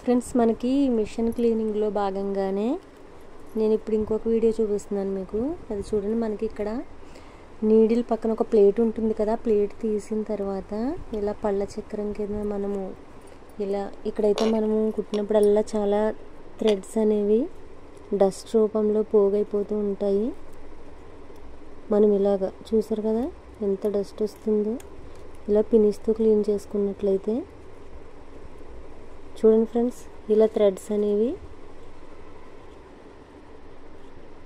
Friends, మనకి machine క్లీనింగ్లో భాగంగానే నేను ఇప్పుడు ఇంకొక వీడియో చూపిస్తున్నాను మీకు. అది చూడండి. మనకి ఇక్కడ నీడిల్ పక్కన ఒక ప్లేట్ ఉంటుంది కదా, ప్లేట్ తీసిన తర్వాత ఇలా పళ్ళ చక్రం కింద మనము ఇలా ఇక్కడైతే మనము కుట్టినప్పుడల్లా చాలా థ్రెడ్స్ అనేవి డస్ట్ రూపంలో పోగైపోతూ ఉంటాయి. మనం ఇలాగా చూసారు కదా ఎంత డస్ట్ వస్తుందో. ఇలా పినిస్తో క్లీన్ చేసుకున్నట్లయితే చూడండి ఫ్రెండ్స్, ఇలా థ్రెడ్స్ అనేవి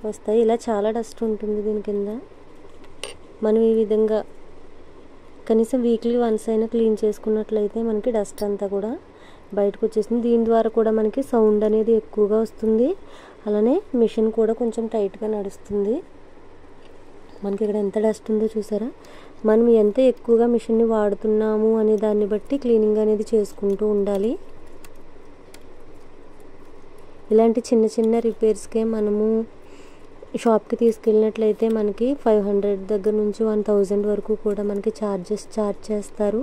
వస్తాయి. ఇలా చాలా డస్ట్ ఉంటుంది దీని కింద. మనం ఈ విధంగా కనీసం వీక్లీ వన్స్ అయినా క్లీన్ చేసుకున్నట్లయితే మనకి డస్ట్ అంతా కూడా బయటకు వచ్చేస్తుంది. దీని ద్వారా కూడా మనకి సౌండ్ అనేది ఎక్కువగా వస్తుంది. అలానే మిషన్ కూడా కొంచెం టైట్గా నడుస్తుంది. మనకి ఇక్కడ ఎంత డస్ట్ ఉందో చూసారా. మనం ఎంత ఎక్కువగా మిషన్ని వాడుతున్నాము అనే దాన్ని బట్టి క్లీనింగ్ అనేది చేసుకుంటూ ఉండాలి. ఇలాంటి చిన్న చిన్న రిపేర్స్కే మనము షాప్కి తీసుకెళ్ళినట్లయితే మనకి 500 దగ్గర నుంచి 1000 వరకు కూడా మనకి ఛార్జ్ చేస్తారు.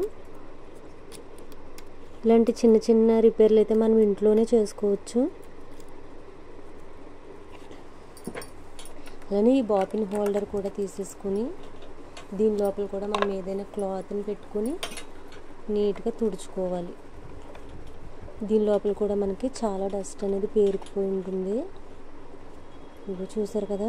ఇలాంటి చిన్న చిన్న రిపేర్లు అయితే మనం ఇంట్లోనే చేసుకోవచ్చు. అలానే ఈ బాపిన్ హోల్డర్ కూడా తీసేసుకుని దీని లోపల కూడా మనం ఏదైనా క్లాత్ని పెట్టుకుని నీట్గా తుడుచుకోవాలి. దీని లోపల కూడా మనకి చాలా డస్ట్ అనేది పేరుకుపోయి ఉంటుంది. ఇవి చూసారు కదా.